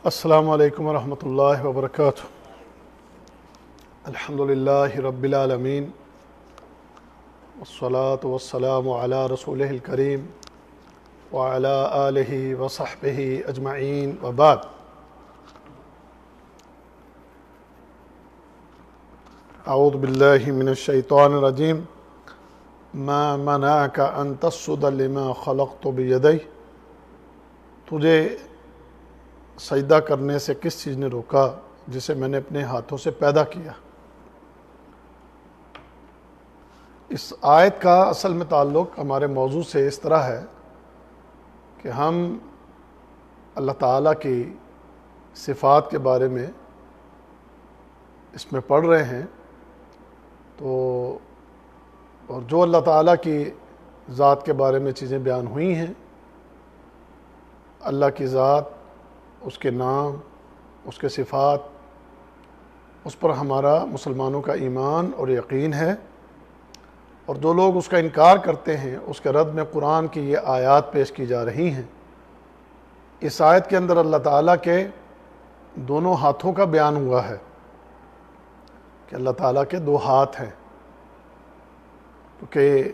السلام علیکم ورحمۃ اللہ وبرکاتہ۔ الحمدللہ رب العالمین والصلاة والسلام علی رسولہ الکریم وعلی آلہ وصحبہ اجمعین وبعد۔ اعوذ باللہ من الشیطان الرجیم۔ ما منعک ان تسجد لما خلقت بیدی، تجھے سجدہ کرنے سے کس چیز نے روکا جسے میں نے اپنے ہاتھوں سے پیدا کیا۔ اس آیت کا اصل میں تعلق ہمارے موضوع سے اس طرح ہے کہ ہم اللہ تعالیٰ کی صفات کے بارے میں اس میں پڑھ رہے ہیں، اور جو اللہ تعالیٰ کی ذات کے بارے میں چیزیں بیان ہوئی ہیں، اللہ کی ذات، اس کے نام، اس کے صفات، اس پر ہمارا مسلمانوں کا ایمان اور یقین ہے، اور جو لوگ اس کا انکار کرتے ہیں اس کے رد میں قرآن کی یہ آیات پیش کی جا رہی ہیں۔ اس آیت کے اندر اللہ تعالیٰ کے دونوں ہاتھوں کا بیان ہوا ہے کہ اللہ تعالیٰ کے دو ہاتھ ہیں، کیونکہ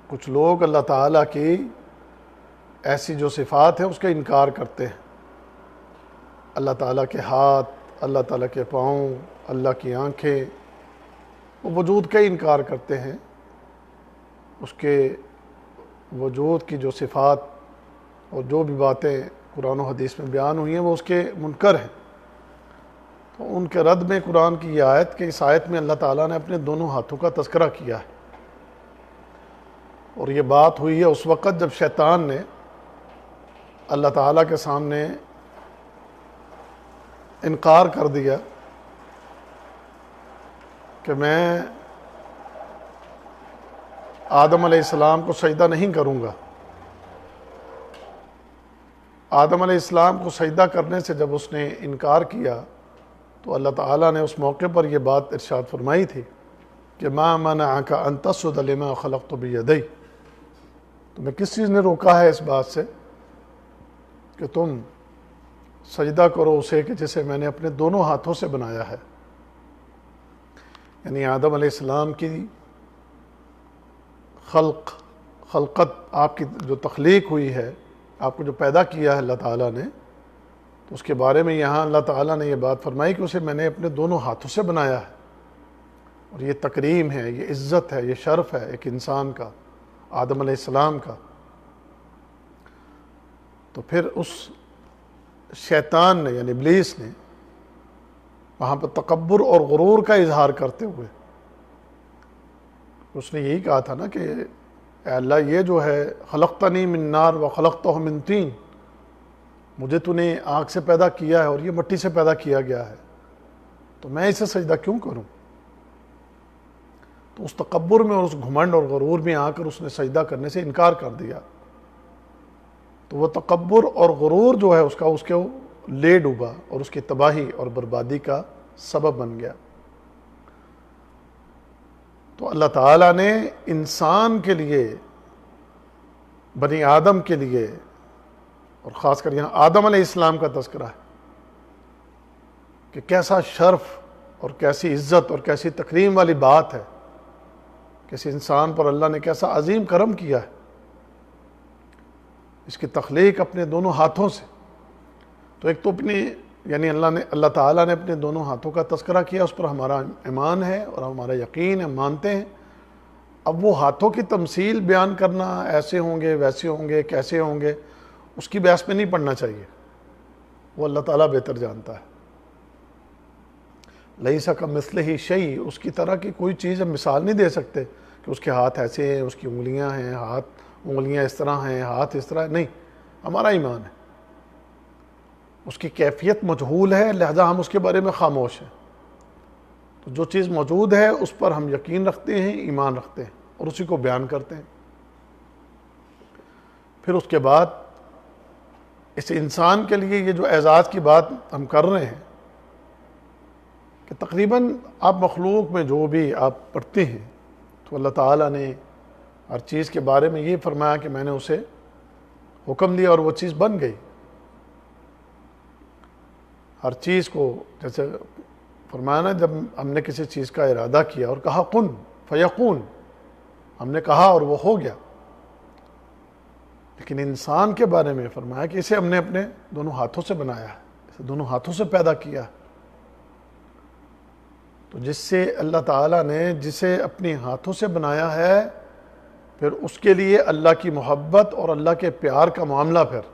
کچھ لوگ اللہ تعالیٰ کی ایسی جو صفات ہیں اس کا انکار کرتے ہیں۔ اللہ تعالیٰ کے ہاتھ، اللہ تعالیٰ کے پاؤں، اللہ کی آنکھیں، وہ وجود کا انکار کرتے ہیں، اس کے وجود کی جو صفات اور جو بھی باتیں قرآن و حدیث میں بیان ہوئی ہیں وہ اس کے منکر ہیں۔ تو ان کے رد میں قرآن کی یہ آیت کہ اس آیت میں اللہ تعالیٰ نے اپنے دونوں ہاتھوں کا تذکرہ کیا ہے، اور یہ بات ہوئی ہے اس وقت جب شیطان نے اللہ تعالیٰ کے سامنے انکار کر دیا کہ میں آدم علیہ السلام کو سجدہ نہیں کروں گا۔ آدم علیہ السلام کو سجدہ کرنے سے جب اس نے انکار کیا تو اللہ تعالیٰ نے اس موقع پر یہ بات ارشاد فرمائی تھی کہ ما منعک ان تسجد لما خلقت بیدی، تمہیں کس چیز نے روکا ہے اس بات سے کہ تم سجدہ کرو اسے کہ جسے میں نے اپنے دونوں ہاتھوں سے بنایا ہے۔ یعنی آدم علیہ السلام کی خلقت، آپ کی جو تخلیق ہوئی ہے، آپ کو جو پیدا کیا ہے اللہ تعالیٰ نے، تو اس کے بارے میں یہاں اللہ تعالیٰ نے یہ بات فرمائی کہ اسے میں نے اپنے دونوں ہاتھوں سے بنایا ہے، اور یہ تکریم ہے، یہ عزت ہے، یہ شرف ہے ایک انسان کا، آدم علیہ السلام کا۔ تو پھر اس شیطان نے یعنی ابلیس نے وہاں پر تکبر اور غرور کا اظہار کرتے ہوئے اس نے یہی کہا تھا نا کہ اے اللہ، یہ جو ہے خلقتنی من نار و خلقتہ من طین، مجھے تو نے آگ سے پیدا کیا ہے اور یہ مٹی سے پیدا کیا گیا ہے، تو میں اسے سجدہ کیوں کروں؟ تو اس تکبر میں اور اس گھمنڈ اور غرور میں آ کر اس نے سجدہ کرنے سے انکار کر دیا، تو وہ تکبر اور غرور جو ہے اس کے لے ڈوبا اور اس کی تباہی اور بربادی کا سبب بن گیا۔ تو اللہ تعالیٰ نے انسان کے لیے، بنی آدم کے لیے، اور خاص کر یہاں آدم علیہ السلام کا تذکرہ ہے کہ کیسا شرف اور کیسی عزت اور کیسی تکریم والی بات ہے، کسی انسان پر اللہ نے کیسا عظیم کرم کیا ہے، اس کی تخلیق اپنے دونوں ہاتھوں سے۔ تو ایک تو یعنی اللہ تعالیٰ نے اپنے دونوں ہاتھوں کا تذکرہ کیا، اس پر ہمارا ایمان ہے اور ہمارا یقین ہے، مانتے ہیں۔ اب وہ ہاتھوں کی تمثیل بیان کرنا، ایسے ہوں گے، ویسے ہوں گے، کیسے ہوں گے، اس کی بحث میں نہیں پڑھنا چاہیے، وہ اللہ تعالیٰ بہتر جانتا ہے۔ لیس کمثلہ شیء، اس کی طرح کی کوئی چیز ہم مثال نہیں دے سکتے کہ اس کے ہاتھ ایسے ہیں، اس کی انگلیاں ہیں، انگلیاں اس طرح ہیں، ہاتھ اس طرح، نہیں، ہمارا ایمان ہے۔ اس کی کیفیت مجہول ہے، لہذا ہم اس کے بارے میں خاموش ہیں۔ تو جو چیز موجود ہے اس پر ہم یقین رکھتے ہیں، ایمان رکھتے ہیں، اور اسی کو بیان کرتے ہیں۔ پھر اس کے بعد اس انسان کے لیے یہ جو اعزاز کی بات ہم کر رہے ہیں کہ تقریباً آپ مخلوق میں جو بھی آپ پڑھتے ہیں تو اللہ تعالیٰ نے ہر چیز کے بارے میں یہ فرمایا کہ میں نے اسے حکم دیا اور وہ چیز بن گئی۔ ہر چیز کو، جیسے فرمایا نا جب ہم نے کسی چیز کا ارادہ کیا اور کہا کن فیکون، ہم نے کہا اور وہ ہو گیا. لیکن انسان کے بارے میں فرمایا کہ اسے ہم نے اپنے دونوں ہاتھوں سے بنایا ہے، اسے دونوں ہاتھوں سے پیدا کیا. تو جس سے اللہ تعالیٰ نے جسے اپنے ہاتھوں سے بنایا ہے، پھر اس کے لیے اللہ کی محبت اور اللہ کے پیار کا معاملہ، پھر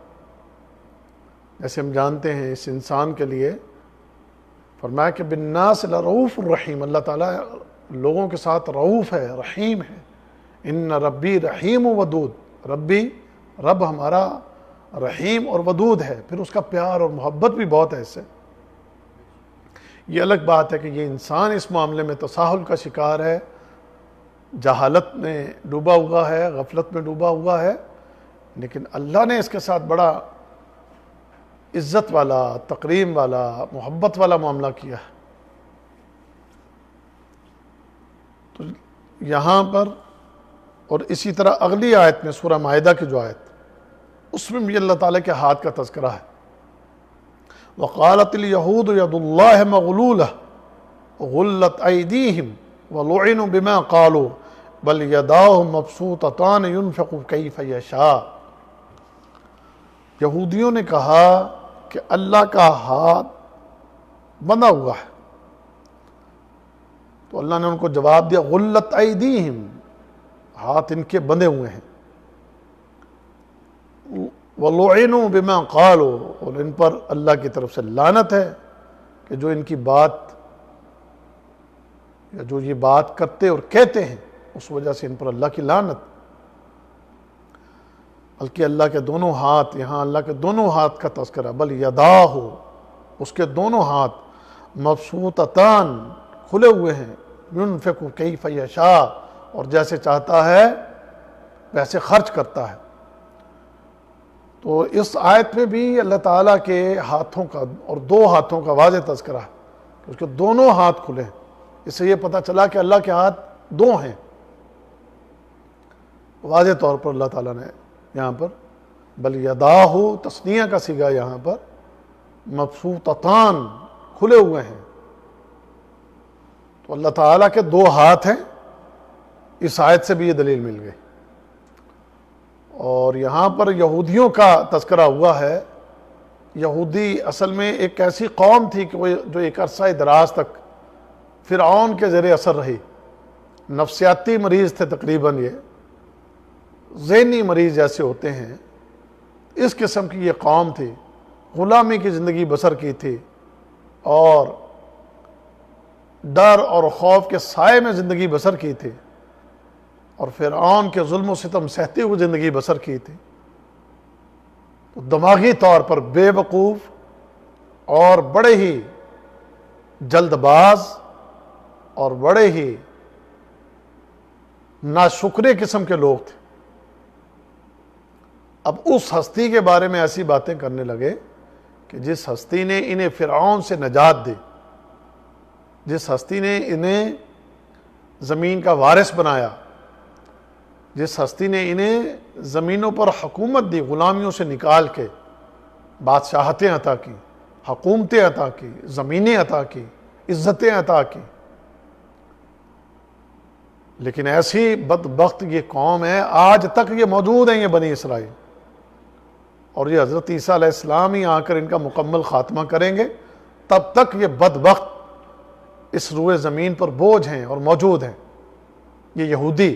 جیسے ہم جانتے ہیں اس انسان کے لیے فرمایا کہ بالناس لرؤوف الرحیم، اللہ تعالیٰ لوگوں کے ساتھ رؤوف ہے، رحیم ہے. ان ربی رحیم ودود، رب ہمارا رحیم اور ودود ہے، پھر اس کا پیار اور محبت بھی بہت ہے اس سے. یہ الگ بات ہے کہ یہ انسان اس معاملے میں تساہل کا شکار ہے، جہالت میں ڈوبا ہوا ہے، غفلت میں ڈوبا ہوا ہے، لیکن اللہ نے اس کے ساتھ بڑا عزت والا، تکریم والا، محبت والا معاملہ کیا ہے. تو یہاں پر اور اسی طرح اگلی آیت میں سورہ مائدہ کی جو آیت، اس میں بھی اللہ تعالیٰ کے ہاتھ کا تذکرہ ہے. وَقَالَتِ الْيَهُودُ يَدُ اللَّهِ مَغْلُولَةٌ غُلَّتْ أَيْدِيهِمْ وَلُعِنُوا بِمَا قَالُوا بَلْ يَدَاهُ مَبْسُوطَتَانِ يُنْفِقُ كَيْفَ يَشَاءُ. یہودیوں نے کہا کہ اللہ کا ہاتھ بندھا ہوا ہے، تو اللہ نے ان کو جواب دیا غلت ایدیہم، ہاتھ ان کے بندھے ہوئے ہیں. وَلُعِنُوا بِمَا قَالُوا، اور ان پر اللہ کی طرف سے لعنت ہے کہ جو ان کی بات یا جو یہ بات کرتے اور کہتے ہیں اس وجہ سے ان پر اللہ کی لعنت. بلکہ اللہ کے دونوں ہاتھ، یہاں اللہ کے دونوں ہاتھ کا تذکرہ، بل یداہ، اس کے دونوں ہاتھ مبسوطتان، کھلے ہوئے ہیں، ينفق کیف یشاء، اور جیسے چاہتا ہے ویسے خرچ کرتا ہے. تو اس آیت میں بھی اللہ تعالیٰ کے ہاتھوں کا اور دو ہاتھوں کا واضح تذکرہ ہے کہ اس کے دونوں ہاتھ کھلے ہیں. اس سے یہ پتہ چلا کہ اللہ کے ہاتھ دو ہیں. واضح طور پر اللہ تعالیٰ نے یہاں پر بل یداہ، تثنیہ کا صیغہ یہاں پر، مبسوطتان، کھلے ہوئے ہیں. تو اللہ تعالیٰ کے دو ہاتھ ہیں، اس آیت سے بھی یہ دلیل مل گئی. اور یہاں پر یہودیوں کا تذکرہ ہوا ہے. یہودی اصل میں ایک ایسی قوم تھی کہ وہ جو ایک عرصہ دراز تک فرعون کے زیر اثر رہی. نفسیاتی مریض تھے تقریباً، یہ ذہنی مریض جیسے ہوتے ہیں، اس قسم کی یہ قوم تھی. غلامی کی زندگی بسر کی تھی اور ڈر اور خوف کے سائے میں زندگی بسر کی تھی، اور فرعون کے ظلم و ستم سہتے ہوئے زندگی بسر کی تھی. تو دماغی طور پر بے وقوف اور بڑے ہی جلد باز اور بڑے ہی ناشکرے قسم کے لوگ تھے. اب اس ہستی کے بارے میں ایسی باتیں کرنے لگے کہ جس ہستی نے انہیں فرعون سے نجات دی، جس ہستی نے انہیں زمین کا وارث بنایا، جس ہستی نے انہیں زمینوں پر حکومت دی، غلامیوں سے نکال کے بادشاہتیں عطا کی، حکومتیں عطا کی، زمینیں عطا کی، عزتیں عطا کی. لیکن ایسی بدبخت یہ قوم ہے، آج تک یہ موجود ہیں، یہ بنی اسرائیل. اور یہ حضرت عیسیٰ علیہ السلام ہی آ کر ان کا مکمل خاتمہ کریں گے. تب تک یہ بدبخت اس روئے زمین پر بوجھ ہیں اور موجود ہیں. یہ یہودی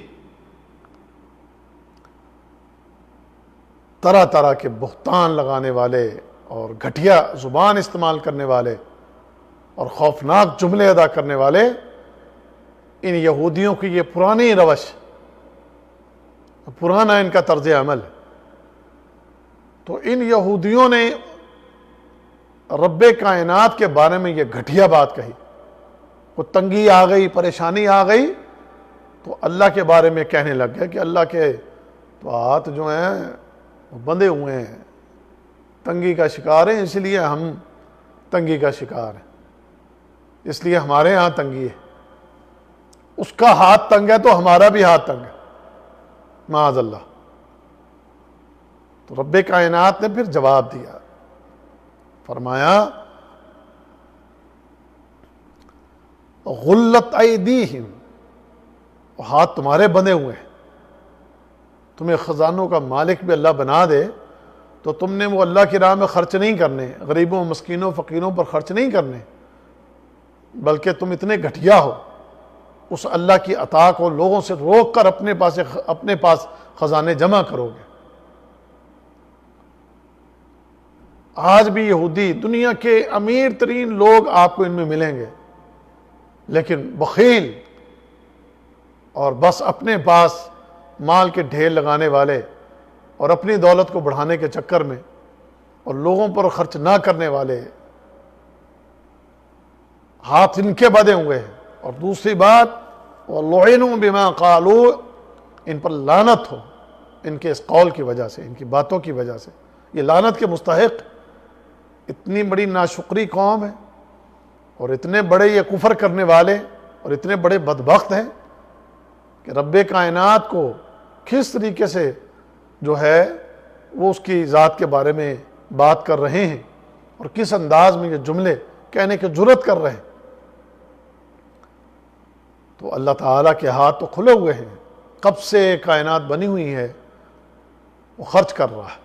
طرح طرح کے بہتان لگانے والے اور گھٹیا زبان استعمال کرنے والے اور خوفناک جملے ادا کرنے والے، ان یہودیوں کی یہ پرانی روش، پرانا ان کا طرز عمل. تو ان یہودیوں نے رب کائنات کے بارے میں یہ گھٹیا بات کہی. وہ تنگی آ گئی، پریشانی آ گئی، تو اللہ کے بارے میں کہنے لگ گئے کہ اللہ کے تو ہاتھ جو ہیں وہ بندھے ہوئے ہیں، تنگی کا شکار ہیں، اس لیے ہم تنگی کا شکار ہیں، اس لیے ہمارے ہاں تنگی ہے. اس کا ہاتھ تنگ ہے تو ہمارا بھی ہاتھ تنگ ہے، معاذ اللہ. تو رب کائنات نے پھر جواب دیا، فرمایا غلت ایدیہم، ہاتھ تمہارے بندھے ہوئے ہیں. تمہیں خزانوں کا مالک بھی اللہ بنا دے تو تم نے وہ اللہ کی راہ میں خرچ نہیں کرنے، غریبوں مسکینوں فقیروں پر خرچ نہیں کرنے، بلکہ تم اتنے گھٹیا ہو اس اللہ کی عطا کو لوگوں سے روک کر اپنے پاس خزانے جمع کرو گے. آج بھی یہودی دنیا کے امیر ترین لوگ آپ کو ان میں ملیں گے، لیکن بخیل اور بس اپنے پاس مال کے ڈھیر لگانے والے اور اپنی دولت کو بڑھانے کے چکر میں اور لوگوں پر خرچ نہ کرنے والے، ہاتھ ان کے بدے ہوئے ہیں. اور دوسری بات، وَلُعِنُوا بِمَا قَالُوا، ان پر لعنت ہو ان کے اس قول کی وجہ سے، ان کی باتوں کی وجہ سے. یہ لعنت کے مستحق اتنی بڑی ناشکری قوم ہے اور اتنے بڑے یہ کفر کرنے والے اور اتنے بڑے بدبخت ہیں کہ رب کائنات کو کس طریقے سے جو ہے وہ اس کی ذات کے بارے میں بات کر رہے ہیں اور کس انداز میں یہ جملے کہنے کی جرات کر رہے ہیں. تو اللہ تعالیٰ کے ہاتھ تو کھلے ہوئے ہیں، کب سے کائنات بنی ہوئی ہے وہ خرچ کر رہا ہے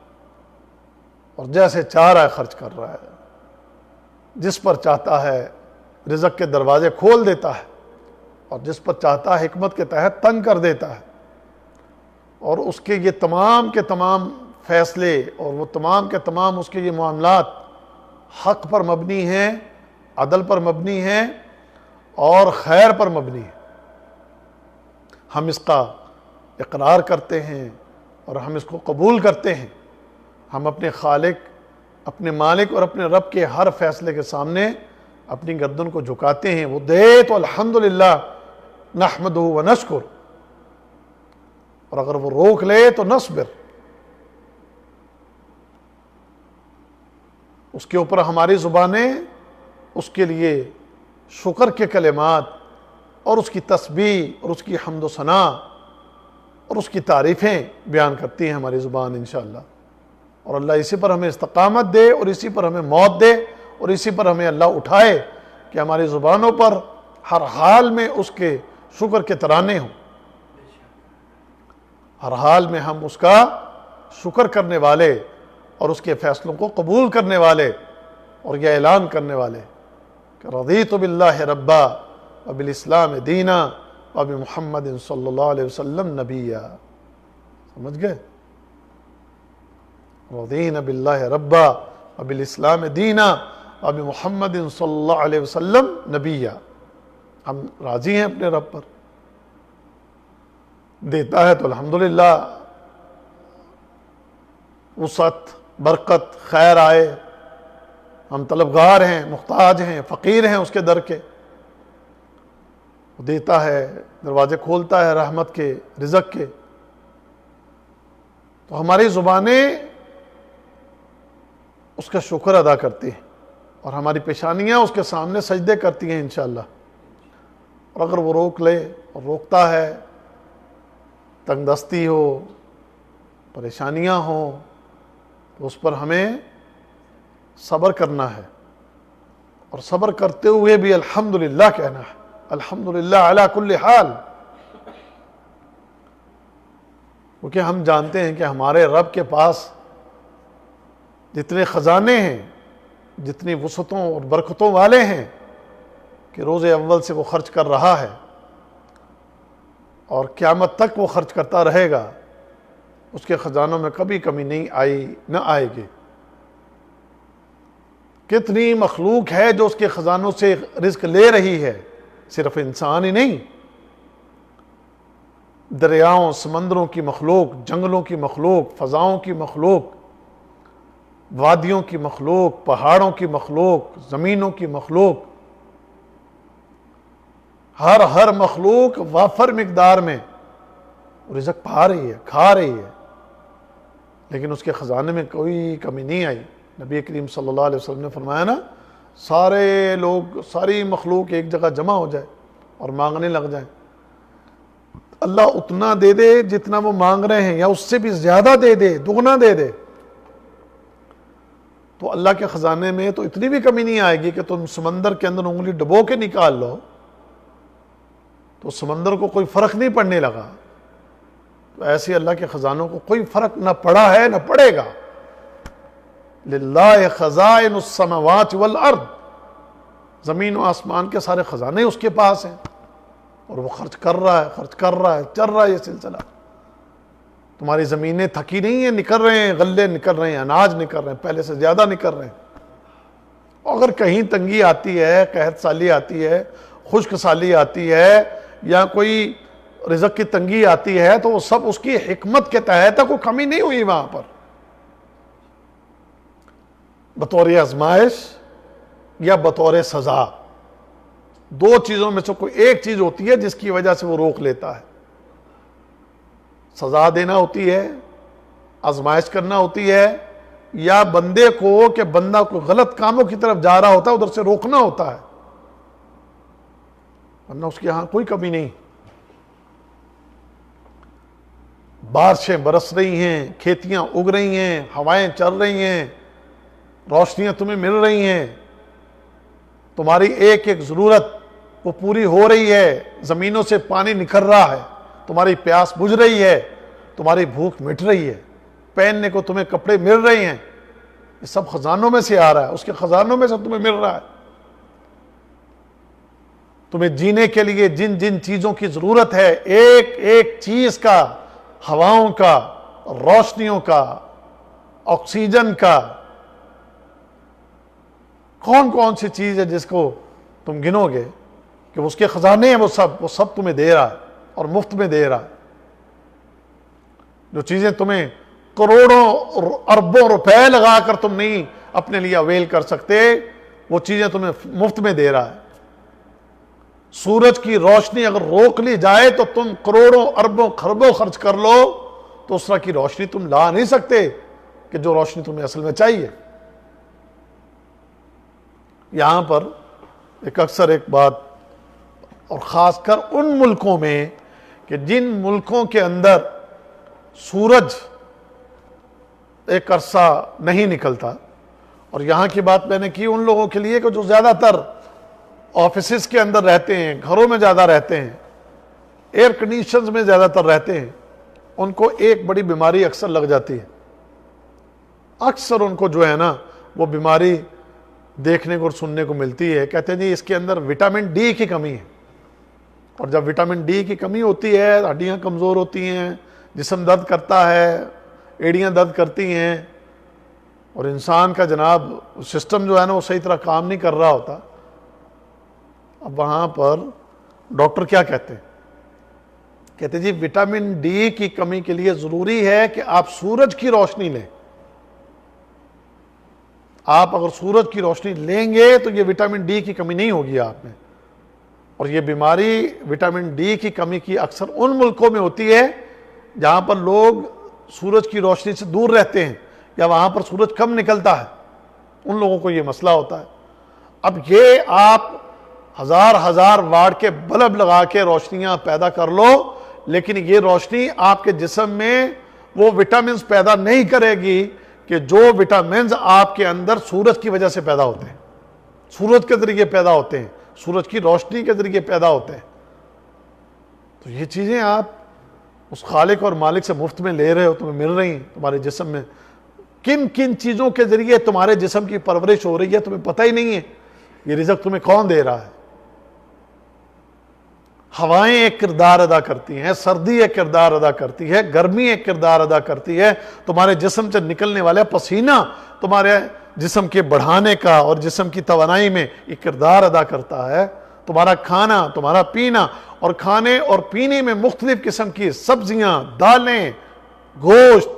اور جیسے چاہ رہا ہے خرچ کر رہا ہے. جس پر چاہتا ہے رزق کے دروازے کھول دیتا ہے اور جس پر چاہتا ہے حکمت کے تحت تنگ کر دیتا ہے. اور اس کے یہ تمام کے تمام فیصلے اور وہ تمام کے تمام اس کے یہ معاملات حق پر مبنی ہیں، عدل پر مبنی ہیں اور خیر پر مبنی ہیں. ہم اس کا اقرار کرتے ہیں اور ہم اس کو قبول کرتے ہیں. ہم اپنے خالق، اپنے مالک اور اپنے رب کے ہر فیصلے کے سامنے اپنی گردن کو جھکاتے ہیں. وہ دے تو الحمدللہ نحمدہ و نشکر، اور اگر وہ روک لے تو نصبر، اس کے اوپر ہماری زبانیں اس کے لیے شکر کے کلمات اور اس کی تسبیح اور اس کی حمد و ثنا اور اس کی تعریفیں بیان کرتی ہیں ہماری زبان انشاءاللہ. اور اللہ اسی پر ہمیں استقامت دے اور اسی پر ہمیں موت دے اور اسی پر ہمیں اللہ اٹھائے کہ ہماری زبانوں پر ہر حال میں اس کے شکر کے ترانے ہوں، ہر حال میں ہم اس کا شکر کرنے والے اور اس کے فیصلوں کو قبول کرنے والے اور یہ اعلان کرنے والے کہ رضیت باللہ ربا وبالاسلام دینا وبمحمد صلی اللہ علیہ وسلم نبیا. سمجھ گئے؟ رضینا باللہ ربا وبالاسلام دینا وبمحمد صلی اللہ علیہ وسلم نبیا. ہم راضی ہیں اپنے رب پر، دیتا ہے تو الحمدللہ وسعت برکت خیر آئے. ہم طلبگار ہیں، محتاج ہیں، فقیر ہیں اس کے در کے. وہ دیتا ہے، دروازے کھولتا ہے رحمت کے، رزق کے. تو ہماری زبانیں اس کا شکر ادا کرتی ہیں اور ہماری پیشانیاں اس کے سامنے سجدے کرتی ہیں انشاءاللہ. اور اگر وہ روک لے اور روکتا ہے، تنگ دستی ہو، پریشانیاں ہوں، تو اس پر ہمیں صبر کرنا ہے اور صبر کرتے ہوئے بھی الحمدللہ کہنا ہے. الحمدللہ علی کل حال. کیونکہ ہم جانتے ہیں کہ ہمارے رب کے پاس جتنے خزانے ہیں، جتنی وسعتوں اور برکتوں والے ہیں کہ روز اول سے وہ خرچ کر رہا ہے اور قیامت تک وہ خرچ کرتا رہے گا. اس کے خزانوں میں کبھی کمی نہیں آئی، نہ آئے گی. کتنی مخلوق ہے جو اس کے خزانوں سے رزق لے رہی ہے، صرف انسان ہی نہیں، دریاؤں سمندروں کی مخلوق، جنگلوں کی مخلوق، فضاؤں کی مخلوق، وادیوں کی مخلوق، پہاڑوں کی مخلوق، زمینوں کی مخلوق. ہر مخلوق وافر مقدار میں رزق پا رہی ہے، کھا رہی ہے، لیکن اس کے خزانے میں کوئی کمی نہیں آئی. نبی کریم صلی اللہ علیہ وسلم نے فرمایا نا، سارے لوگ، ساری مخلوق ایک جگہ جمع ہو جائے اور مانگنے لگ جائیں، اللہ اتنا دے دے جتنا وہ مانگ رہے ہیں یا اس سے بھی زیادہ دے دے، دگنا دے دے. تو اللہ کے خزانے میں تو اتنی بھی کمی نہیں آئے گی کہ تم سمندر کے اندر انگلی ڈبو کے نکال لو تو سمندر کو کوئی فرق نہیں پڑنے لگا. تو ایسے اللہ کے خزانوں کو کوئی فرق نہ پڑا ہے نہ پڑے گا. للہ خزائن السماوات والارض، زمین و آسمان کے سارے خزانے اس کے پاس ہیں، اور وہ خرچ کر رہا ہے، چل رہا ہے یہ سلسلہ. تمہاری زمینیں تھکی نہیں ہیں، نکل رہے ہیں، غلے نکل رہے ہیں، اناج نکل رہے ہیں، پہلے سے زیادہ نکل رہے ہیں. اگر کہیں تنگی آتی ہے، قحط سالی آتی ہے، خشک سالی آتی ہے، یا کوئی رزق کی تنگی آتی ہے، تو وہ سب اس کی حکمت کے تحت ہے، کوئی کمی نہیں ہوئی وہاں پر. بطور آزمائش یا بطور سزا، دو چیزوں میں سے کوئی ایک چیز ہوتی ہے جس کی وجہ سے وہ روک لیتا ہے. سزا دینا ہوتی ہے، آزمائش کرنا ہوتی ہے، یا بندے کو کہ بندہ کو غلط کاموں کی طرف جا رہا ہوتا ہے ادھر سے روکنا ہوتا ہے، ورنہ اس کے یہاں کوئی کمی نہیں. بارشیں برس رہی ہیں، کھیتیاں اگ رہی ہیں، ہوائیں چل رہی ہیں، روشنیاں تمہیں مل رہی ہیں، تمہاری ایک ایک ضرورت وہ پوری ہو رہی ہے، زمینوں سے پانی نکل رہا ہے، تمہاری پیاس بجھ رہی ہے، تمہاری بھوک مٹ رہی ہے، پہننے کو تمہیں کپڑے مل رہے ہیں. یہ سب خزانوں میں سے آ رہا ہے، اس کے خزانوں میں سے تمہیں مل رہا ہے. تمہیں جینے کے لیے جن جن چیزوں کی ضرورت ہے، ایک ایک چیز کا، ہواؤں کا، روشنیوں کا، آکسیجن کا، کون کون سی چیز ہے جس کو تم گنو گے کہ اس کے خزانے ہیں، وہ سب تمہیں دے رہا ہے اور مفت میں دے رہا ہے. جو چیزیں تمہیں کروڑوں اربوں روپے لگا کر تم نہیں اپنے لیے اویل کر سکتے، وہ چیزیں تمہیں مفت میں دے رہا ہے. سورج کی روشنی اگر روک لی جائے تو تم کروڑوں اربوں خربوں خرچ کر لو تو اس طرح کی روشنی تم لا نہیں سکتے کہ جو روشنی تمہیں اصل میں چاہیے. یہاں پر اکثر ایک بات، اور خاص کر ان ملکوں میں کہ جن ملکوں کے اندر سورج ایک عرصہ نہیں نکلتا، اور یہاں کی بات میں نے کی ان لوگوں کے لیے کہ جو زیادہ تر آفیسز کے اندر رہتے ہیں، گھروں میں زیادہ رہتے ہیں، ایئر کنڈیشنز میں زیادہ تر رہتے ہیں، ان کو ایک بڑی بیماری اکثر لگ جاتی ہے. اکثر ان کو جو ہے نا وہ بیماری دیکھنے کو اور سننے کو ملتی ہے. کہتے ہیں جی اس کے اندر وٹامن ڈی کی کمی ہے، اور جب وٹامن ڈی کی کمی ہوتی ہے ہڈیاں کمزور ہوتی ہیں، جسم درد کرتا ہے، ایڑیاں درد کرتی ہیں، اور انسان کا جناب سسٹم جو ہے نا وہ صحیح طرح کام نہیں کر رہا ہوتا. اب وہاں پر ڈاکٹر کیا کہتے ہیں؟ کہتے ہیں جی وٹامن ڈی کی کمی کے لیے ضروری ہے کہ آپ سورج کی روشنی لیں. آپ اگر سورج کی روشنی لیں گے تو یہ وٹامن ڈی کی کمی نہیں ہوگی آپ میں. اور یہ بیماری وٹامن ڈی کی کمی کی اکثر ان ملکوں میں ہوتی ہے جہاں پر لوگ سورج کی روشنی سے دور رہتے ہیں یا وہاں پر سورج کم نکلتا ہے، ان لوگوں کو یہ مسئلہ ہوتا ہے. اب یہ آپ ہزار واٹ کے بلب لگا کے روشنیاں پیدا کر لو، لیکن یہ روشنی آپ کے جسم میں وہ وٹامنز پیدا نہیں کرے گی کہ جو وٹامنز آپ کے اندر سورج کی وجہ سے پیدا ہوتے ہیں، سورج کے ذریعے پیدا ہوتے ہیں، سورج کی روشنی کے ذریعے پیدا ہوتے ہیں. تو یہ چیزیں آپ اس خالق اور مالک سے مفت میں لے رہے ہو، تمہیں مل رہی ہیں. تمہارے جسم میں کن کن چیزوں کے ذریعے تمہارے جسم کی پرورش ہو رہی ہے تمہیں پتہ ہی نہیں ہے. یہ رزق تمہیں کون دے رہا ہے؟ ہوائیں ایک کردار ادا کرتی ہیں، سردی ایک کردار ادا کرتی ہے، گرمی ایک کردار ادا کرتی ہے. تمہارے جسم سے نکلنے والے پسینہ تمہارے جسم کے بڑھانے کا اور جسم کی توانائی میں ایک کردار ادا کرتا ہے. تمہارا کھانا، تمہارا پینا، اور کھانے اور پینے میں مختلف قسم کی سبزیاں، دالیں، گوشت،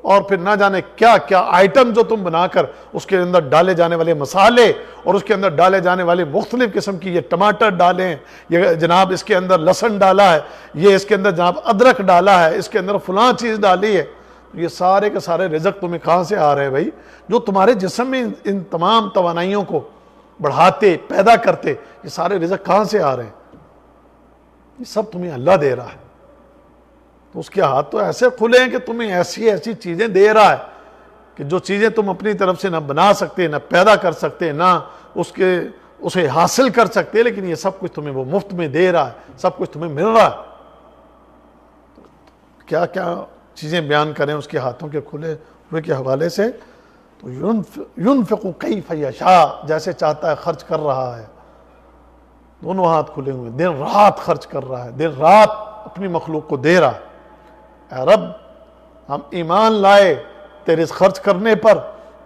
اور پھر نہ جانے کیا کیا آئٹم جو تم بنا کر اس کے اندر ڈالے جانے والے مسالے اور اس کے اندر ڈالے جانے والے مختلف قسم کی، یہ ٹماٹر ڈالیں، یہ جناب اس کے اندر لہسن ڈالا ہے، یہ اس کے اندر جناب ادرک ڈالا ہے، اس کے اندر فلاں چیز ڈالی ہے. یہ سارے کے سارے رزق تمہیں کہاں سے آ رہے ہیں بھائی؟ جو تمہارے جسم میں ان تمام توانائیوں کو بڑھاتے، پیدا کرتے، یہ سارے رزق کہاں سے آ رہے ہیں؟ یہ سب تمہیں اللہ دے رہا ہے. تو اس کے ہاتھ تو ایسے کھلے ہیں کہ تمہیں ایسی ایسی چیزیں دے رہا ہے کہ جو چیزیں تم اپنی طرف سے نہ بنا سکتے، نہ پیدا کر سکتے، نہ اس کے اسے حاصل کر سکتے، لیکن یہ سب کچھ تمہیں وہ مفت میں دے رہا ہے، سب کچھ تمہیں مل رہا ہے۔ کیا کیا چیزیں بیان کریں اس کے ہاتھوں کے کھلے ہوئے کے حوالے سے، تو ينفق کیف یشاء، جیسے چاہتا ہے خرچ کر رہا ہے، دونوں ہاتھ کھلے ہوئے، دن رات خرچ کر رہا ہے، دن رات اپنی مخلوق کو دے رہا ہے۔ اے رب، ہم ایمان لائے تیرے اس خرچ کرنے پر،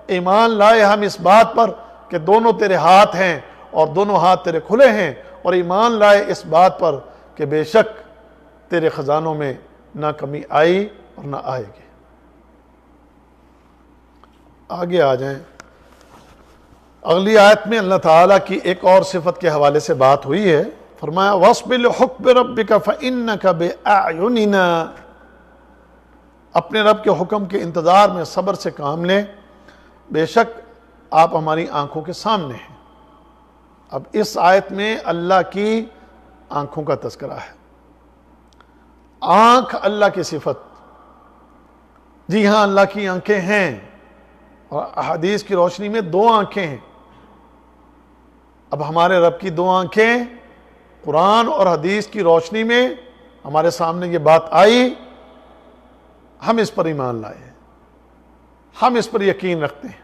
ایمان لائے ہم اس بات پر کہ دونوں تیرے ہاتھ ہیں اور دونوں ہاتھ تیرے کھلے ہیں، اور ایمان لائے اس بات پر کہ بے شک تیرے خزانوں میں نہ کمی آئی اور نہ آئے گی۔ آگے آ جائیں، اگلی آیت میں اللہ تعالیٰ کی ایک اور صفت کے حوالے سے بات ہوئی ہے، فرمایا وَاصْبِرْ لِحُکْمِ رَبِّكَ فَإِنَّكَ بِأَعْيُنِنَا، اپنے رب کے حکم کے انتظار میں صبر سے کام لیں، بے شک آپ ہماری آنکھوں کے سامنے ہیں۔ اب اس آیت میں اللہ کی آنکھوں کا تذکرہ ہے۔ آنکھ اللہ کی صفت، جی ہاں اللہ کی آنکھیں ہیں، اور احادیث کی روشنی میں دو آنکھیں ہیں۔ اب ہمارے رب کی دو آنکھیں، قرآن اور حدیث کی روشنی میں ہمارے سامنے یہ بات آئی، ہم اس پر ایمان لائے ہیں، ہم اس پر یقین رکھتے ہیں۔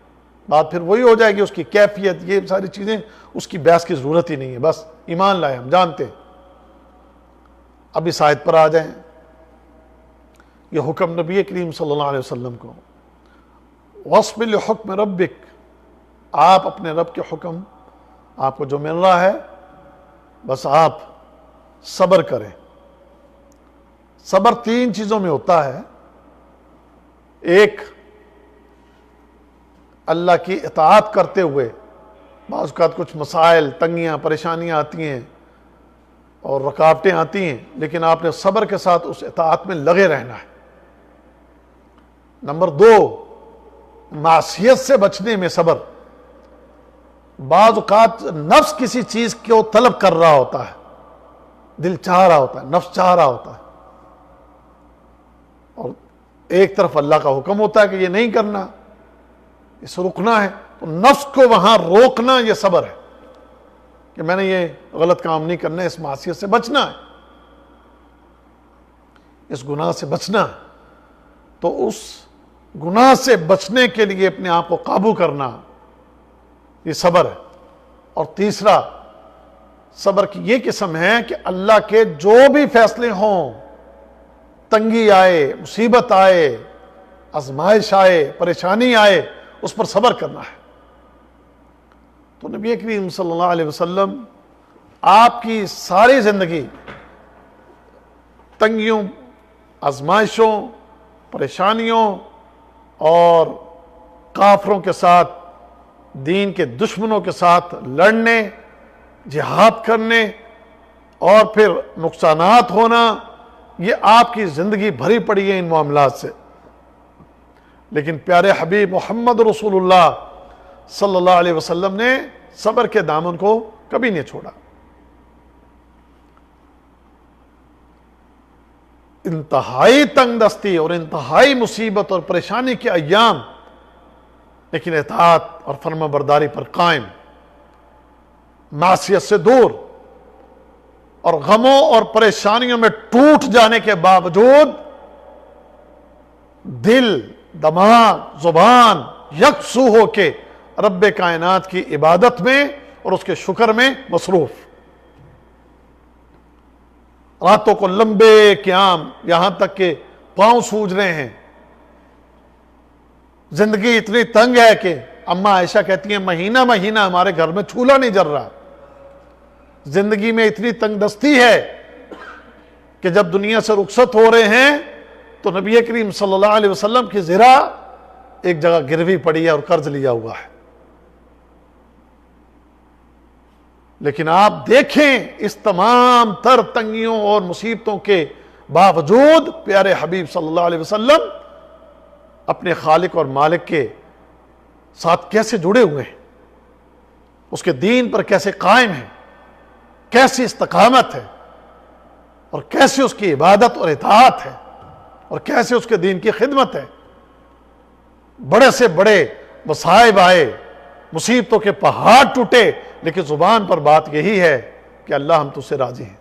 بات پھر وہی ہو جائے گی، اس کی کیفیت، یہ ساری چیزیں اس کی بحث کی ضرورت ہی نہیں ہے، بس ایمان لائے، ہم جانتے ہیں۔ اب اس آیت پر آ جائیں، یہ حکم نبی کریم صلی اللہ علیہ وسلم کو، وَاصْبِرْ لِحُکْمِ رَبِّكَ، آپ اپنے رب کے حکم، آپ کو جو مل رہا ہے بس آپ صبر کریں۔ صبر تین چیزوں میں ہوتا ہے، ایک اللہ کی اطاعت کرتے ہوئے، بعض اوقات کچھ مسائل، تنگیاں، پریشانیاں آتی ہیں اور رکاوٹیں آتی ہیں، لیکن آپ نے صبر کے ساتھ اس اطاعت میں لگے رہنا ہے۔ نمبر دو، معصیت سے بچنے میں صبر۔ بعض اوقات نفس کسی چیز کو طلب کر رہا ہوتا ہے، دل چاہ رہا ہوتا ہے، نفس چاہ رہا ہوتا ہے، اور ایک طرف اللہ کا حکم ہوتا ہے کہ یہ نہیں کرنا، اس رکنا ہے، تو نفس کو وہاں روکنا یہ صبر ہے کہ میں نے یہ غلط کام نہیں کرنا، اس معصیت سے بچنا ہے، اس گناہ سے بچنا ہے۔ تو اس گناہ سے بچنے کے لیے اپنے آپ کو قابو کرنا، یہ صبر ہے۔ اور تیسرا، صبر کی یہ قسم ہے کہ اللہ کے جو بھی فیصلے ہوں، تنگی آئے، مصیبت آئے، آزمائش آئے، پریشانی آئے، اس پر صبر کرنا ہے۔ تو نبی کریم صلی اللہ علیہ وسلم آپ کی ساری زندگی تنگیوں، آزمائشوں، پریشانیوں اور کافروں کے ساتھ، دین کے دشمنوں کے ساتھ لڑنے، جہاد کرنے اور پھر نقصانات ہونا، یہ آپ کی زندگی بھری پڑی ہے ان معاملات سے۔ لیکن پیارے حبیب محمد رسول اللہ صلی اللہ علیہ وسلم نے صبر کے دامن کو کبھی نہیں چھوڑا۔ انتہائی تنگ دستی اور انتہائی مصیبت اور پریشانی کے ایام، لیکن اطاعت اور فرما برداری پر قائم، معصیت سے دور، اور غموں اور پریشانیوں میں ٹوٹ جانے کے باوجود دل، دماغ، زبان یکسو ہو کے رب کائنات کی عبادت میں اور اس کے شکر میں مصروف۔ راتوں کو لمبے قیام، یہاں تک کہ پاؤں سوج رہے ہیں۔ زندگی اتنی تنگ ہے کہ اماں عائشہ کہتی ہیں مہینہ مہینہ ہمارے گھر میں چولہا نہیں جل رہا۔ زندگی میں اتنی تنگ دستی ہے کہ جب دنیا سے رخصت ہو رہے ہیں تو نبی کریم صلی اللہ علیہ وسلم کی زرہ ایک جگہ گروی پڑی ہے اور قرض لیا ہوا ہے۔ لیکن آپ دیکھیں اس تمام تر تنگیوں اور مصیبتوں کے باوجود پیارے حبیب صلی اللہ علیہ وسلم اپنے خالق اور مالک کے ساتھ کیسے جڑے ہوئے ہیں، اس کے دین پر کیسے قائم ہیں، کیسی استقامت ہے، اور کیسے اس کی عبادت اور اطاعت ہے، اور کیسے اس کے دین کی خدمت ہے۔ بڑے سے بڑے مصائب آئے، مصیبتوں کے پہاڑ ٹوٹے، لیکن زبان پر بات یہی ہے کہ اللہ ہم تجھ سے راضی ہیں،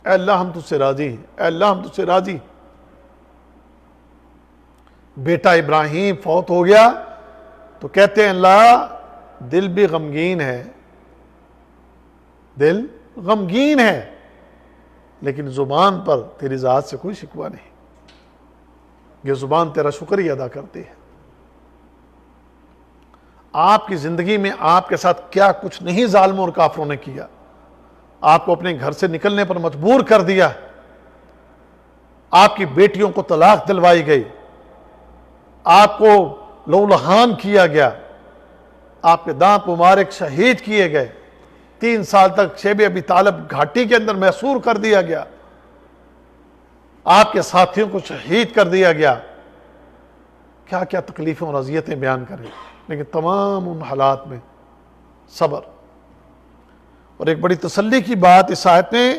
اے اللہ ہم تجھ سے راضی ہیں، اے اللہ ہم تجھ سے راضی ہیں۔ بیٹا ابراہیم فوت ہو گیا تو کہتے ہیں اللہ دل بھی غمگین ہے، دل غمگین ہے، لیکن زبان پر تیری ذات سے کوئی شکوہ نہیں، یہ زبان تیرا شکریہ ادا کرتی ہے۔ آپ کی زندگی میں آپ کے ساتھ کیا کچھ نہیں ظالموں اور کافروں نے کیا، آپ کو اپنے گھر سے نکلنے پر مجبور کر دیا، آپ کی بیٹیوں کو طلاق دلوائی گئی، آپ کو لہولہان کیا گیا، آپ کے دانت مبارک شہید کیے گئے، 3 سال تک شیب ابی طالب گھاٹی کے اندر محصور کر دیا گیا، آپ کے ساتھیوں کو شہید کر دیا گیا، کیا کیا تکلیفیں اور اذیتیں بیان کریں، لیکن تمام ان حالات میں صبر۔ اور ایک بڑی تسلی کی بات اس آیت میں،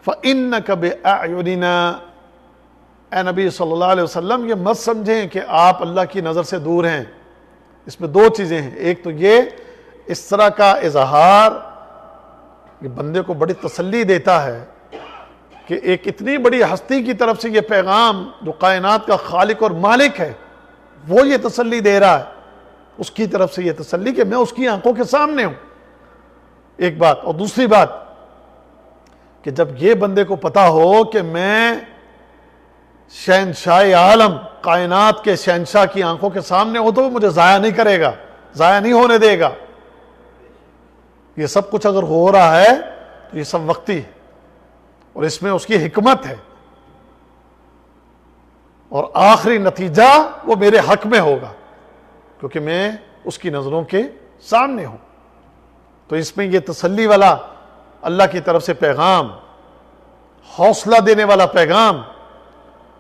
فَإِنَّكَ بِأَعْيُنِنَا، اے نبی صلی اللہ علیہ وسلم یہ مت سمجھیں کہ آپ اللہ کی نظر سے دور ہیں۔ اس میں 2 چیزیں ہیں، ایک تو یہ اس طرح کا اظہار یہ بندے کو بڑی تسلی دیتا ہے کہ ایک اتنی بڑی ہستی کی طرف سے یہ پیغام جو کائنات کا خالق اور مالک ہے وہ یہ تسلی دے رہا ہے، اس کی طرف سے یہ تسلی کہ میں اس کی آنکھوں کے سامنے ہوں، ایک بات۔ اور دوسری بات کہ جب یہ بندے کو پتا ہو کہ میں شہنشاہ عالم کائنات کے شہنشاہ کی آنکھوں کے سامنے ہوں تو وہ مجھے ضائع نہیں کرے گا، ضائع نہیں ہونے دے گا۔ یہ سب کچھ اگر ہو رہا ہے تو یہ سب وقتی ہے اور اس میں اس کی حکمت ہے، اور آخری نتیجہ وہ میرے حق میں ہوگا کیونکہ میں اس کی نظروں کے سامنے ہوں۔ تو اس میں یہ تسلی والا اللہ کی طرف سے پیغام، حوصلہ دینے والا پیغام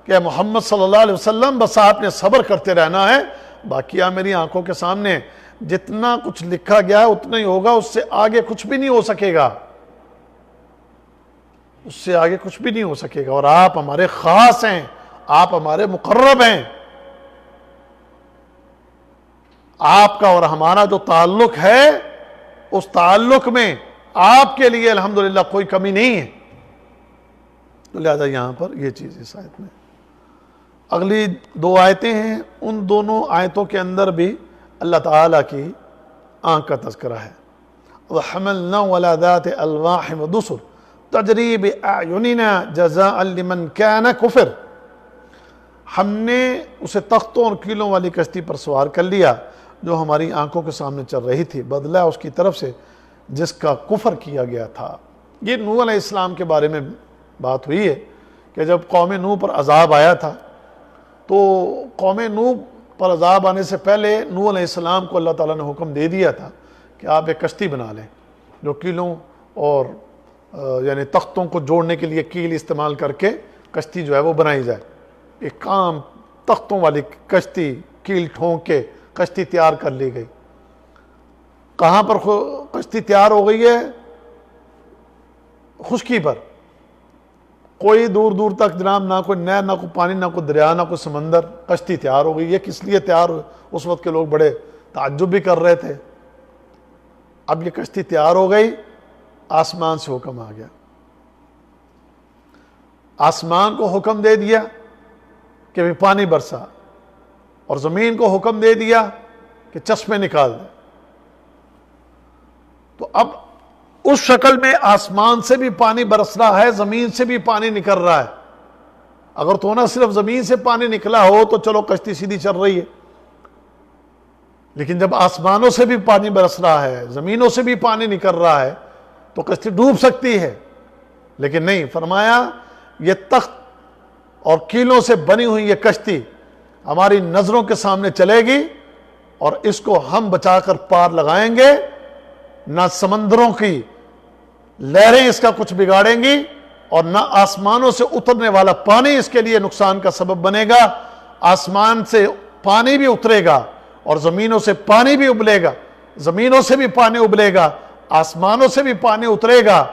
کہ محمد صلی اللہ علیہ وسلم بس آپ نے صبر کرتے رہنا ہے، باقی آپ میری آنکھوں کے سامنے جتنا کچھ لکھا گیا ہے اتنا ہی ہوگا، اس سے آگے کچھ بھی نہیں ہو سکے گا، اس سے آگے کچھ بھی نہیں ہو سکے گا۔ اور آپ ہمارے خاص ہیں، آپ ہمارے مقرب ہیں، آپ کا اور ہمارا جو تعلق ہے اس تعلق میں آپ کے لیے الحمدللہ کوئی کمی نہیں ہے۔ تو لہذا یہاں پر یہ چیز اس آیت میں، اگلی 2 آیتیں ہیں، ان دونوں آیتوں کے اندر بھی اللہ تعالیٰ کی آنکھ کا تذکرہ ہے۔ وَحَمَلْنَا عَلَى ذَاتِ أَلْوَاحٍ وَدُسُرٍ تَجْرِي بِأَعْيُنِنَا جَزَاءً لِمَنْ كَانَ كُفِرٍ، ہم نے اسے تختوں اور کیلوں والی کشتی پر سوار کر لیا جو ہماری آنکھوں کے سامنے چل رہی تھی، بدلہ اس کی طرف سے جس کا کفر کیا گیا تھا۔ یہ نوح علیہ السلام کے بارے میں بات ہوئی ہے کہ جب قوم نوح پر عذاب آیا تھا تو قوم نوح پر عذاب آنے سے پہلے نوح علیہ السلام کو اللہ تعالیٰ نے حکم دے دیا تھا کہ آپ ایک کشتی بنا لیں جو کیلوں اور یعنی تختوں کو جوڑنے کے لیے کیل استعمال کر کے کشتی جو ہے وہ بنائی جائے۔ ایک عام تختوں والی کشتی، کیل ٹھونک کے کشتی تیار کر لی گئی۔ کہاں پر کشتی تیار ہو گئی ہے؟ خشکی پر، کوئی دور دور تک جناب نہ کوئی نہر، نہ کوئی پانی، نہ کوئی دریا، نہ کوئی سمندر، کشتی تیار ہو گئی۔ یہ کس لیے تیار ہوئی؟ اس وقت کے لوگ بڑے تعجب بھی کر رہے تھے۔ اب یہ کشتی تیار ہو گئی، آسمان سے حکم آ گیا، آسمان کو حکم دے دیا کہ بھی پانی برسا، اور زمین کو حکم دے دیا کہ چشمے نکال دے۔ تو اب اس شکل میں آسمان سے بھی پانی برس رہا ہے، زمین سے بھی پانی نکل رہا ہے۔ اگر تو نہ صرف زمین سے پانی نکلا ہو تو چلو کشتی سیدھی چل رہی ہے، لیکن جب آسمانوں سے بھی پانی برس رہا ہے، زمینوں سے بھی پانی نکل رہا ہے تو کشتی ڈوب سکتی ہے۔ لیکن نہیں، فرمایا یہ تخت اور کیلوں سے بنی ہوئی یہ کشتی ہماری نظروں کے سامنے چلے گی اور اس کو ہم بچا کر پار لگائیں گے، نہ سمندروں کی لہریں اس کا کچھ بگاڑیں گی اور نہ آسمانوں سے اترنے والا پانی اس کے لیے نقصان کا سبب بنے گا۔ آسمان سے پانی بھی اترے گا اور زمینوں سے پانی بھی ابلے گا، زمینوں سے بھی پانی ابلے گا، آسمانوں سے بھی پانی اترے گا،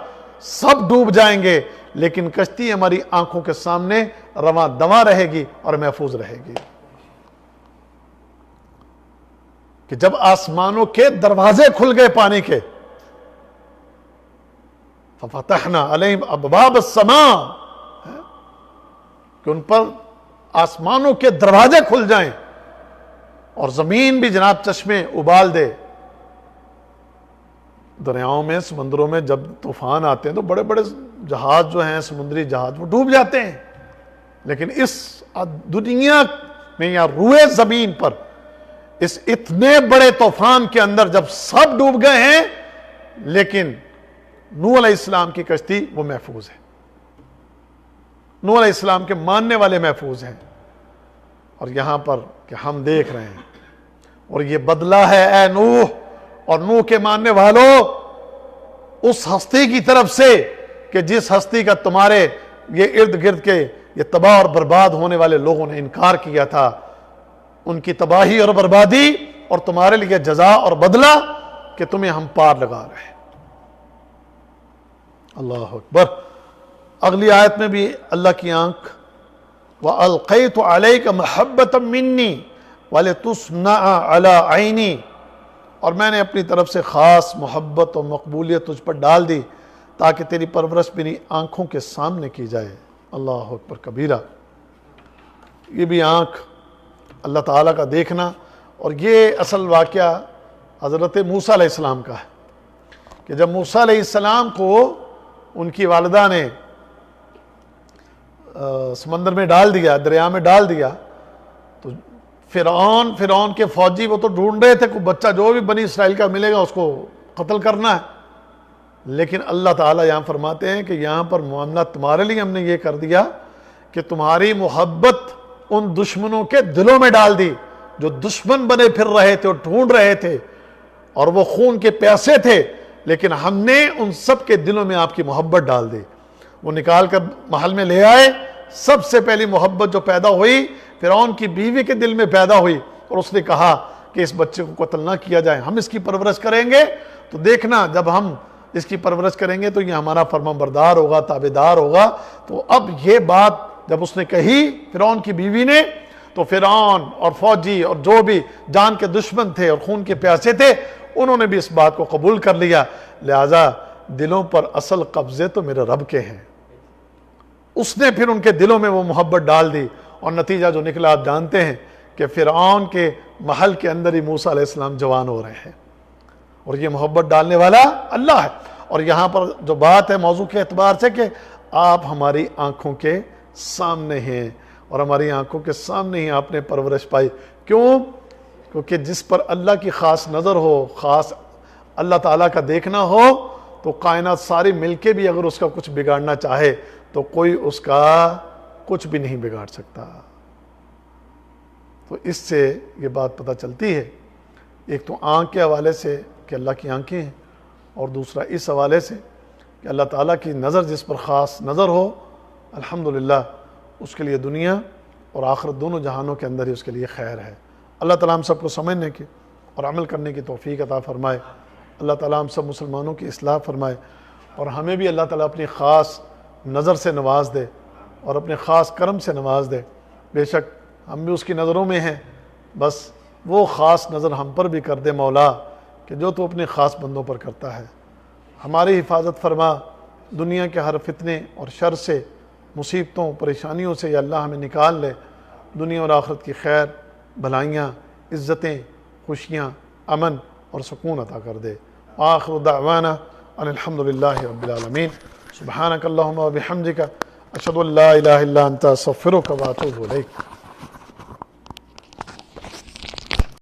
سب ڈوب جائیں گے، لیکن کشتی ہماری آنکھوں کے سامنے رواں دواں رہے گی اور محفوظ رہے گی۔ کہ جب آسمانوں کے دروازے کھل گئے پانی کے، فَفَتَحْنَا عَلَيْهِمْ أَبْوَابَ السَّمَاءِ، کہ ان پر آسمانوں کے دروازے کھل جائیں اور زمین بھی جناب چشمے ابال دے۔ دریاؤں میں، سمندروں میں جب طوفان آتے ہیں تو بڑے بڑے جہاز جو ہیں، سمندری جہاز، وہ ڈوب جاتے ہیں، لیکن اس دنیا میں یا روئے زمین پر اس اتنے بڑے طوفان کے اندر جب سب ڈوب گئے ہیں، لیکن نوح علیہ السلام کی کشتی وہ محفوظ ہے، نوح علیہ السلام کے ماننے والے محفوظ ہیں۔ اور یہاں پر کہ ہم دیکھ رہے ہیں، اور یہ بدلہ ہے اے نوح اور نوح کے ماننے والوں اس ہستی کی طرف سے کہ جس ہستی کا تمہارے یہ ارد گرد کے یہ تباہ اور برباد ہونے والے لوگوں نے انکار کیا تھا، ان کی تباہی اور بربادی اور تمہارے لیے جزا اور بدلہ کہ تمہیں ہم پار لگا رہے ہیں۔ اللہ اکبر۔ اگلی آیت میں بھی اللہ کی آنکھ، وَأَلْقَيْتُ عَلَيْكَ مَحَبَّةً مِّنِّي وَلِتُصْنَعَ عَلَىٰ عَيْنِي، اور میں نے اپنی طرف سے خاص محبت اور مقبولیت تجھ پر ڈال دی تاکہ تیری پرورش میری آنکھوں کے سامنے کی جائے۔ اللہ اکبر کبیرہ۔ یہ بھی آنکھ اللہ تعالیٰ کا دیکھنا، اور یہ اصل واقعہ حضرت موسیٰ علیہ السلام کا ہے کہ جب موسیٰ علیہ السلام کو ان کی والدہ نے سمندر میں ڈال دیا، دریا میں ڈال دیا، تو فرعون کے فوجی وہ تو ڈھونڈ رہے تھے کوئی بچہ جو بھی بنی اسرائیل کا ملے گا اس کو قتل کرنا ہے، لیکن اللہ تعالیٰ یہاں فرماتے ہیں کہ یہاں پر معاملہ تمہارے لیے ہم نے یہ کر دیا کہ تمہاری محبت ان دشمنوں کے دلوں میں ڈال دی جو دشمن بنے پھر رہے تھے اور ڈھونڈ رہے تھے اور وہ خون کے پیاسے تھے، لیکن ہم نے ان سب کے دلوں میں آپ کی محبت ڈال دی۔ وہ نکال کر محل میں لے آئے، سب سے پہلی محبت جو پیدا ہوئی فرعون کی بیوی کے دل میں پیدا ہوئی، اور اس نے کہا کہ اس بچے کو قتل نہ کیا جائے، ہم اس کی پرورش کریں گے، تو دیکھنا جب ہم اس کی پرورش کریں گے تو یہ ہمارا فرمان بردار ہوگا، تابعدار ہوگا۔ تو اب یہ بات جب اس نے کہی فرعون کی بیوی نے، تو فرعون اور فوجی اور جو بھی جان کے دشمن تھے اور خون کے پیاسے تھے، انہوں نے بھی اس بات کو قبول کر لیا، لہذا دلوں پر اصل قبضے تو میرے رب کے ہیں۔ اس نے پھر ان کے دلوں میں وہ محبت ڈال دی، اور نتیجہ جو نکلا آپ جانتے ہیں کہ فرعون کے محل کے اندر ہی موسیٰ علیہ السلام جوان ہو رہے ہیں، اور یہ محبت ڈالنے والا اللہ ہے۔ اور یہاں پر جو بات ہے موضوع کے اعتبار سے کہ آپ ہماری آنکھوں کے سامنے ہیں، اور ہماری آنکھوں کے سامنے ہی آپ نے پرورش پائی۔ کیوں؟ کیونکہ جس پر اللہ کی خاص نظر ہو، خاص اللہ تعالیٰ کا دیکھنا ہو، تو کائنات ساری مل کے بھی اگر اس کا کچھ بگاڑنا چاہے تو کوئی اس کا کچھ بھی نہیں بگاڑ سکتا۔ تو اس سے یہ بات پتہ چلتی ہے، ایک تو آنکھ کے حوالے سے کہ اللہ کی آنکھیں ہیں، اور دوسرا اس حوالے سے کہ اللہ تعالیٰ کی نظر جس پر خاص نظر ہو، الحمدللہ اس کے لیے دنیا اور آخرت دونوں جہانوں کے اندر ہی اس کے لیے خیر ہے۔ اللہ تعالیٰ ہم سب کو سمجھنے کی اور عمل کرنے کی توفیق عطا فرمائے۔ اللہ تعالیٰ ہم سب مسلمانوں کی اصلاح فرمائے، اور ہمیں بھی اللہ تعالیٰ اپنی خاص نظر سے نواز دے اور اپنے خاص کرم سے نواز دے۔ بے شک ہم بھی اس کی نظروں میں ہیں، بس وہ خاص نظر ہم پر بھی کر دے مولا کہ جو تو اپنے خاص بندوں پر کرتا ہے۔ ہماری حفاظت فرما، دنیا کے ہر فتنے اور شر سے، مصیبتوں پریشانیوں سے یا اللہ ہمیں نکال لے، دنیا اور آخرت کی خیر، بھلائیاں، عزتیں، خوشیاں، امن اور سکون عطا کر دے۔ آخر دعوانا ان الحمدللہ رب العالمین۔ سبحانک اللہم و بحمدک، اشہد ان لا الہ الا انت، استغفرک و اتوب الیک۔